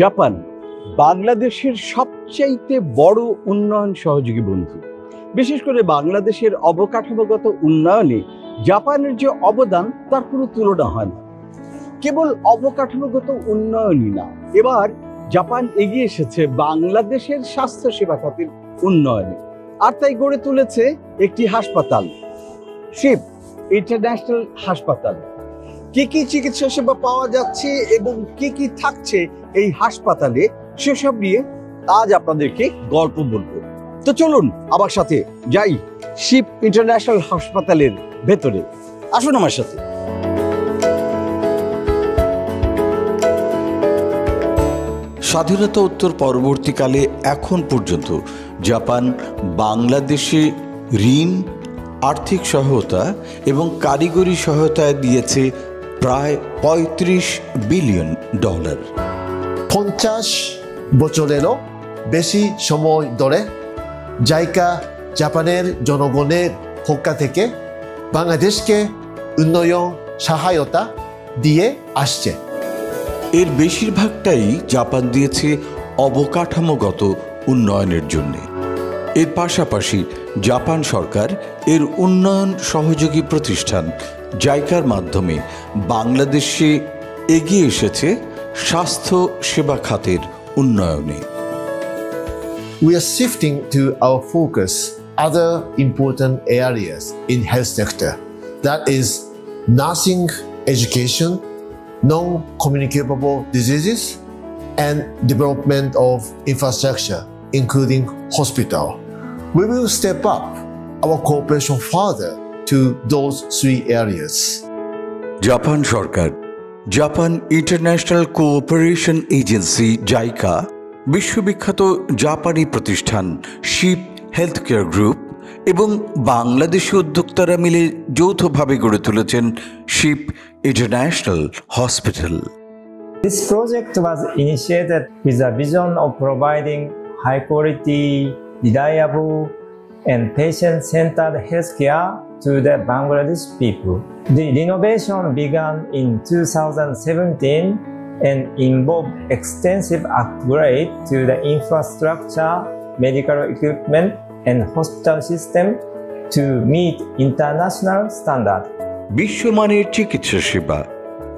Japan বাংলাদেশের সবচাইতে বড় উন্নয়ন সহযোগী বন্ধু। বিশেষ করে বাংলাদেশের অবকাঠামোগত উন্নয়নে জাপানের যে অবদান তার কোনো তুলনা হয় না। কেবল অবকাঠামোগত উন্নয়নই না, এবার জাপান এগিয়ে এসেছে বাংলাদেশের স্বাস্থ্যসেবা খাতের উন্নয়নে, আর তাই গড়ে তুলেছে একটি হাসপাতাল, শিপ ইন্টারন্যাশনাল হাসপাতাল। কি কি চিকিৎসা সেবা পাওয়া যাচ্ছে এবং কি কি থাকছে এই হাসপাতালে, সেসব নিয়ে আজ আপনাদেরকে গল্প বলবো। তো চলুন আমার সাথে যাই শিপ ইন্টারন্যাশনাল হাসপাতালের ভেতরে। আসুন আমার সাথে। স্বাধীনতা উত্তর পরবর্তীকালে এখন পর্যন্ত জাপান বাংলাদেশে ঋণ, আর্থিক সহায়তা এবং কারিগরি সহায়তা দিয়েছে প্রায় $35 বিলিয়ন। 50 বছরেরও বেশি সময় ধরে জাইকা জাপানের জনগণের পক্ষ থেকে বাংলাদেশকে উন্নয়ন সহায়তা দিয়ে আসছে। এর বেশিরভাগটাই জাপান দিয়েছে অবকাঠামোগত উন্নয়নের জন্য। এর পাশাপাশি জাপান সরকার এর উন্নয়ন সহযোগী প্রতিষ্ঠান জাইকার মাধ্যমে বাংলাদেশে এগিয়ে এসেছে স্বাস্থ্য সেবা খাতের উন্নয়নে। We are shifting to our focus other important areas in health sector, that is nursing education, non-communicable diseases, and development of infrastructure, including hospital. We will step up our cooperation further to those 3 areas. Japan Sarkar Japan international cooperation agency JICA, বিশ্ববিখ্যাত জাপানি প্রতিষ্ঠান sheep health care group এবং বাংলাদেশি উদ্যোক্তারা মিলে যৌথভাবে গড়ে তুলেছেন Ship International Hospital. This project was initiated with a vision of providing high quality, reliable, and patient-centered healthcare to the Bangladesh people. The renovation began in 2017 and involved extensive upgrade to the infrastructure, medical equipment, and hospital system to meet international standards. বিশ্বমানের চিকিৎসা সেবা,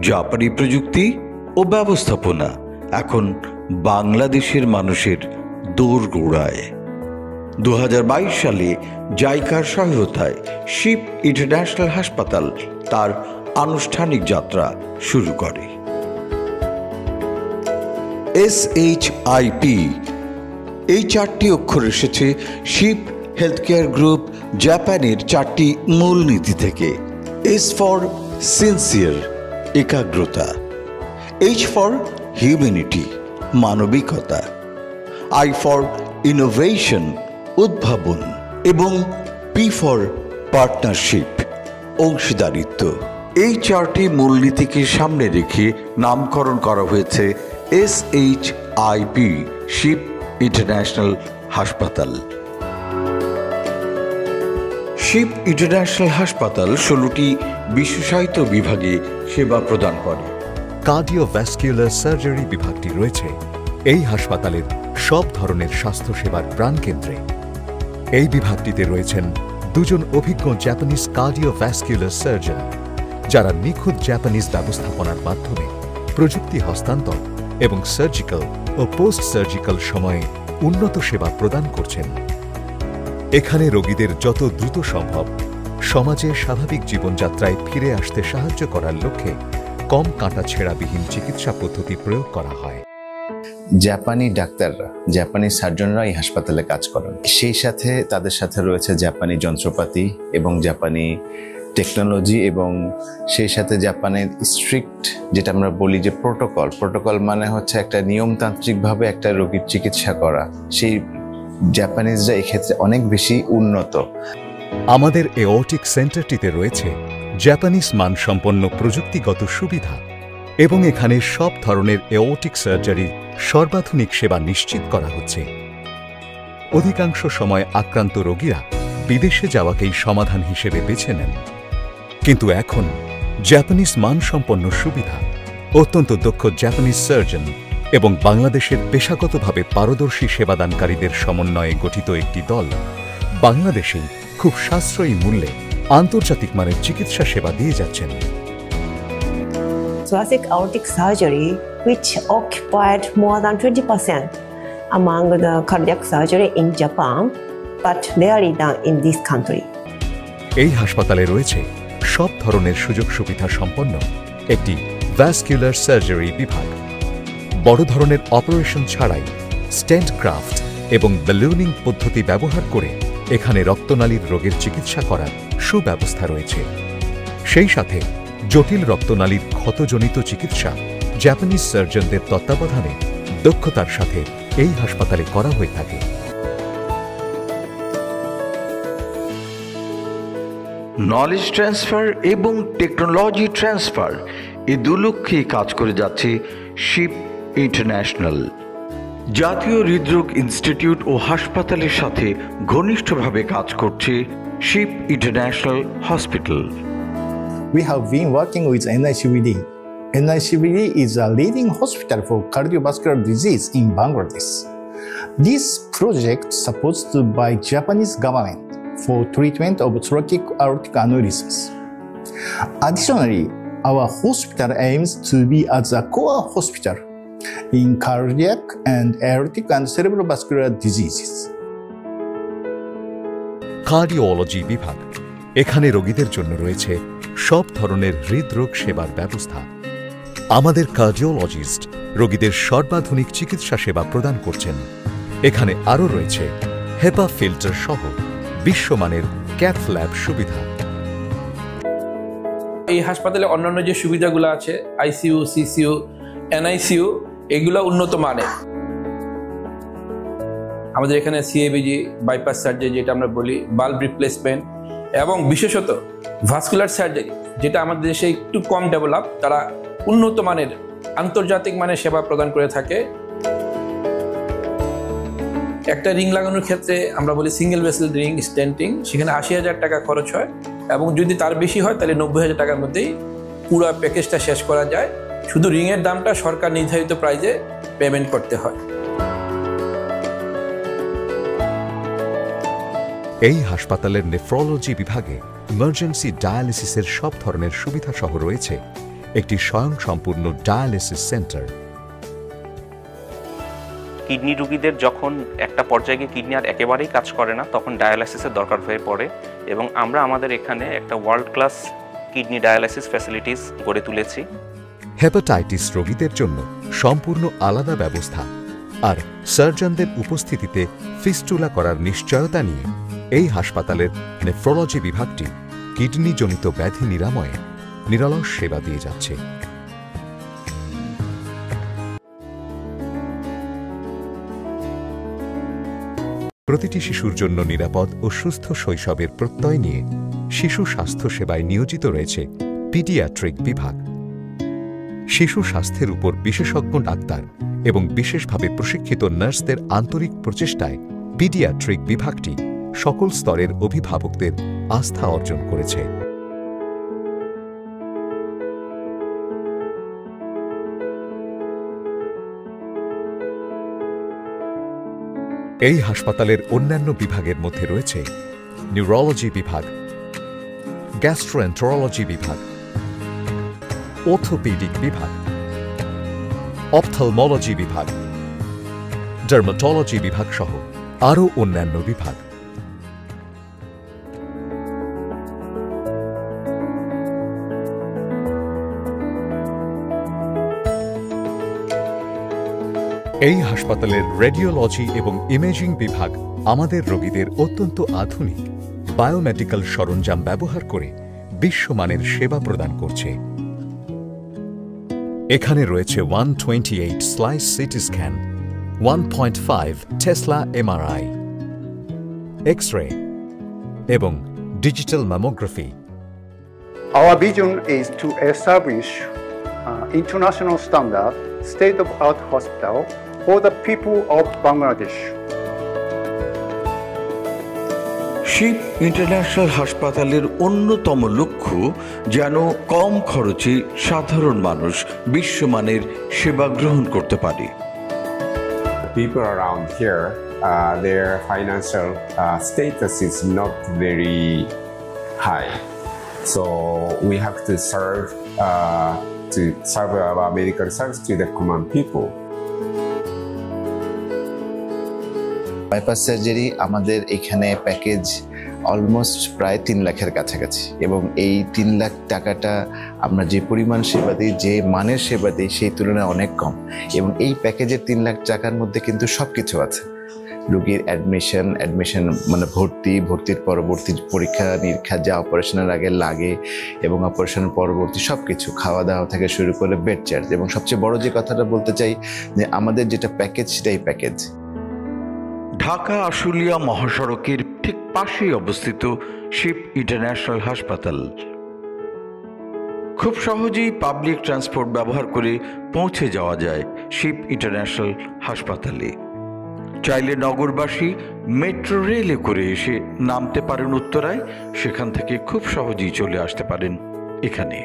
জাপানি প্রযুক্তি ও ব্যবস্থাপনা এখন বাংলাদেশের মানুষের দোরগোড়ায়। 2022 সালে জাইকার সহায়তায় শিপ ইন্টারন্যাশনাল হাসপাতাল তার আনুষ্ঠানিক যাত্রা শুরু করে। SHIP এই 4টি অক্ষর এসেছে শিপ হেলথ কেয়ার গ্রুপ জাপানের 4টি মূল নীতি থেকে। S ফর সিনসিয়ার, একাগ্রতা; H ফর হিউম্যানিটি, মানবিকতা; I ফর ইনোভেশন, উদ্ভাবন; এবং P ফর পার্টনারশিপ, অংশীদারিত্ব। এই 4টি মূলনীতিকে সামনে রেখে নামকরণ করা হয়েছে SHIP, শিপ ইন্টারন্যাশনাল হাসপাতাল। শিপ ইন্টারন্যাশনাল হাসপাতাল 16টি বিশেষায়িত বিভাগে সেবা প্রদান করে। কার্ডিওভ্যাস্কুলার সার্জারি বিভাগটি রয়েছে এই হাসপাতালের সব ধরনের স্বাস্থ্যসেবার প্রাণকেন্দ্রে। এই বিভাগটিতে রয়েছেন 2 জন অভিজ্ঞ জাপানিজ কার্ডিওভ্যাস্কুলার সার্জন, যারা নিখুঁত জাপানিজ ব্যবস্থাপনার মাধ্যমে প্রযুক্তি হস্তান্তর এবং সার্জিক্যাল ও পোস্ট সার্জিক্যাল সময়ে উন্নত সেবা প্রদান করছেন। এখানে রোগীদের যত দ্রুত সম্ভব সমাজে স্বাভাবিক জীবনযাত্রায় ফিরে আসতে সাহায্য করার লক্ষ্যে কম কাঁটাছেঁড়াবিহীন চিকিৎসা পদ্ধতি প্রয়োগ করা হয়। জাপানি ডাক্তাররা, জাপানি সার্জনরা এই হাসপাতালে কাজ করেন। সেই সাথে তাদের সাথে রয়েছে জাপানি যন্ত্রপাতি এবং জাপানি টেকনোলজি, এবং সেই সাথে জাপানের স্ট্রিক্ট, যেটা আমরা বলি যে প্রোটোকল মানে হচ্ছে একটা নিয়মতান্ত্রিকভাবে একটা রোগীর চিকিৎসা করা। সেই জাপানিজরা এক্ষেত্রে অনেক বেশি উন্নত। আমাদের এওর্টিক সেন্টারটিতে রয়েছে জাপানিজ মানসম্পন্ন প্রযুক্তিগত সুবিধা এবং এখানে সব ধরনের এওর্টিক সার্জারির সর্বাধুনিক সেবা নিশ্চিত করা হচ্ছে। অধিকাংশ সময় আক্রান্ত রোগীরা বিদেশে যাওয়াকেই সমাধান হিসেবে বেছে নেন, কিন্তু এখন জাপানিজ মানসম্পন্ন সুবিধা, অত্যন্ত দক্ষ জাপানিজ সার্জন এবং বাংলাদেশের পেশাগতভাবে পারদর্শী সেবাদানকারীদের সমন্বয়ে গঠিত একটি দল বাংলাদেশেই খুব সাশ্রয়ী মূল্যে আন্তর্জাতিক মানের চিকিৎসা সেবা দিয়ে যাচ্ছেন। Thoracic aortic surgery, which occupied more than 20% among the cardiac surgery in Japan, but rarely done in this country. এই হাসপাতালে রয়েছে সব ধরনের সুযোগ সুবিধা সম্পন্ন একটি ভ্যাসকুলার সার্জারি বিভাগ। বড় ধরনের অপারেশন ছাড়াই স্টেন্ট গ্রাফট এবং ব্যালুনিং পদ্ধতি ব্যবহার করে এখানে রক্তনালীর রোগের চিকিৎসা করার সুব্যবস্থা রয়েছে। সেই সাথে জটিল রক্তনালীর ক্ষতজনিত চিকিৎসা জাপানিজ সার্জনদের তত্ত্বাবধানে দক্ষতার সাথে এই হাসপাতালে করা হয়ে থাকে। নলেজ ট্রান্সফার এবং টেকনোলজি ট্রান্সফার এই দু লক্ষ্যেই কাজ করে যাচ্ছে শিপ ইন্টারন্যাশনাল। জাতীয় হৃদরোগ ইনস্টিটিউট ও হাসপাতালের সাথে ঘনিষ্ঠভাবে কাজ করছে Ship International Hospital. We have been working with NICVD. NICVD is a leading hospital for cardiovascular disease in Bangladesh. This project supported by Japanese government for treatment of thoracic aortic aneurysms. Additionally, our hospital aims to be as a core hospital in cardiac and aortic and cerebrovascular diseases. Cardiology বিভাগ, এখানে রোগীদের জন্য রয়েছে সব ধরনের হৃদরোগ সেবার ব্যবস্থা। আমাদের কার্ডিওলজিস্ট রোগীদের সর্বাধুনিক চিকিৎসা সেবা প্রদান করছেন। এখানে আরও রয়েছে হেপা ফিল্টার সহ বিশ্বমানের ক্যাথ ল্যাব সুবিধা। এই হাসপাতালে অন্যান্য যে সুবিধাগুলো আছে, আইসিইউ, সিসিইউ, এনআইসিইউ, এগুলো উন্নত মানের। আমাদের এখানে সিএবিজি, বাইপাস সার্জারি যেটা আমরা বলি, বাল্ব রিপ্লেসমেন্ট এবং বিশেষত ভাস্কুলার সার্জারি যেটা আমাদের দেশে একটু কম ডেভেলপ, তারা উন্নত মানের আন্তর্জাতিক মানের সেবা প্রদান করে থাকে। একটা রিং লাগানোর ক্ষেত্রে আমরা বলি সিঙ্গেল ভেসেল রিং স্টেন্টিং, সেখানে ৮০,০০০ টাকা খরচ হয় এবং যদি তার বেশি হয় তাহলে ৯০,০০০ টাকার মধ্যেই পুরো প্যাকেজটা শেষ করা যায়। শুধু রিংয়ের দামটা সরকার নির্ধারিত প্রাইজে পেমেন্ট করতে হয়। এই হাসপাতালের নেফ্রোলজি বিভাগে ইমার্জেন্সি ডায়ালিসিসের সব ধরনের সুবিধা সহ রয়েছে একটি স্বয়ংসম্পূর্ণ ডায়ালিসিস সেন্টার। কিডনি রোগীদের যখন একটা পর্যায়ে গিয়ে কিডনি আর একেবারেই কাজ করে না, তখন ডায়ালাইসিসের দরকার হয়ে পড়ে এবং আমরা আমাদের এখানে একটা world class kidney dialysis facilities গড়ে তুলেছি। হেপাটাইটিস রোগীদের জন্য সম্পূর্ণ আলাদা ব্যবস্থা আর সার্জনদের উপস্থিতিতে ফিস্টুলা করার নিশ্চয়তা নিয়ে এই হাসপাতালের নেফ্রোলজি বিভাগটি কিডনিজনিত ব্যাধি নিরাময়ে নিরলস সেবা দিয়ে যাচ্ছে। প্রতিটি শিশুর জন্য নিরাপদ ও সুস্থ শৈশবের প্রত্যয় নিয়ে শিশু স্বাস্থ্য সেবায় নিয়োজিত রয়েছে পিডিয়াট্রিক বিভাগ। শিশু স্বাস্থ্যের উপর বিশেষজ্ঞ ডাক্তার এবং বিশেষভাবে প্রশিক্ষিত নার্সদের আন্তরিক প্রচেষ্টায় পিডিয়াট্রিক বিভাগটি সকল স্তরের অভিভাবকদের আস্থা অর্জন করেছে। এই হাসপাতালের অন্যান্য বিভাগের মধ্যে রয়েছে নিউরোলজি বিভাগ, গ্যাস্ট্রোএন্টারোলজি বিভাগ, অর্থোপেডিক বিভাগ, অপথলমোলজি বিভাগ, ডার্মাটোলজি বিভাগ সহ আরও অন্যান্য বিভাগ। এই হাসপাতালের রেডিওলজি এবং ইমেজিং বিভাগ আমাদের রোগীদের অত্যন্ত আধুনিক বায়োমেডিক্যাল সরঞ্জাম ব্যবহার করে বিশ্বমানের সেবা প্রদান করছে। এখানে রয়েছে 128 slice CT scan, 1.5 Tesla MRI, X ray এবং digital mammography. Our vision is to establish international standard state-of-art hospital for the people of Bangladesh. Ship International হাসপাতালের অন্যতম লক্ষ্য যেন কম খরচে সাধারণ মানুষ বিশ্বমানের সেবা গ্রহণ করতে পারে। People around here, their financial status is not very high, so we have to serve our medical service to the common people. Bypass surgery আমাদের এখানে প্যাকেজ অলমোস্ট প্রায় 3 লাখের কাছাকাছি, এবং এই 3 লাখ টাকাটা আমরা যে পরিমাণ সেবা দিই, যে মানের সেবা দিই, সেই তুলনায় অনেক কম। এবং এই প্যাকেজের 3 লাখ টাকার মধ্যে কিন্তু সব কিছু আছে। রোগীর অ্যাডমিশন মানে ভর্তির পরবর্তী পরীক্ষা নিরীক্ষা, যা অপারেশনের আগে লাগে এবং অপারেশনের পরবর্তী সব কিছু, খাওয়া দাওয়া থেকে শুরু করে বেড চার্জ। এবং সবচেয়ে বড় যে কথাটা বলতে চাই যে আমাদের যেটা প্যাকেজ সেটাই প্যাকেজ। ঢাকা আশুলিয়া মহাসড়কের ঠিক পাশেই অবস্থিত শিপ ইন্টারন্যাশনাল হাসপাতাল। খুব সহজেই পাবলিক ট্রান্সপোর্ট ব্যবহার করে পৌঁছে যাওয়া যায় শিপ ইন্টারন্যাশনাল হাসপাতালে। চাইলে নগরবাসী মেট্রো রেলে করে এসে নামতে পারেন উত্তরায়, সেখান থেকে খুব সহজেই চলে আসতে পারেন এখানে।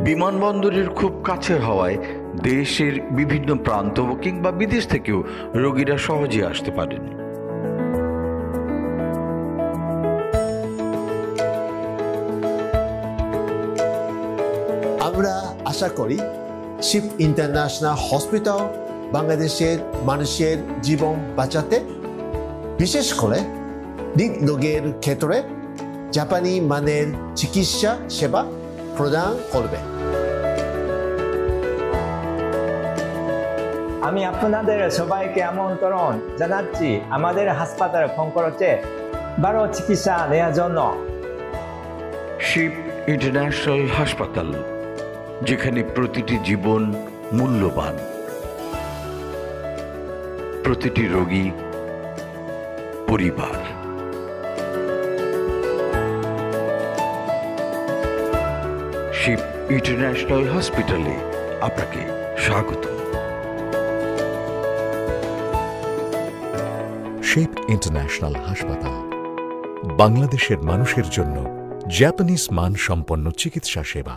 বিমানবন্দরের খুব কাছে হওয়ায় দেশের বিভিন্ন প্রান্ত কিংবা বিদেশ থেকেও রোগীরা সহজে আসতে পারেন। আমরা আশা করি শিপ ইন্টারন্যাশনাল হসপিটাল বাংলাদেশের মানুষের জীবন বাঁচাতে, বিশেষ করে হৃদরোগের ক্ষেত্রে জাপানি মানের চিকিৎসা সেবা প্রদান করবে। আমি আপনাদের সবাইকে আমন্ত্রণ জানাচ্ছি আমাদের হাসপাতালে ফোন করেছে ভালো চিকিৎসা নেওয়ার জন্য। শিপ ইন্টারন্যাশনাল হাসপাতাল, যেখানে প্রতিটি জীবন মূল্যবান, প্রতিটি রোগী পরিবার। শিপ ইন্টারন্যাশনাল হসপিটালে আপনাকে স্বাগত। শিপ ইন্টারন্যাশনাল হাসপাতাল, বাংলাদেশের মানুষের জন্য জাপানিজ মানসম্পন্ন চিকিৎসা সেবা।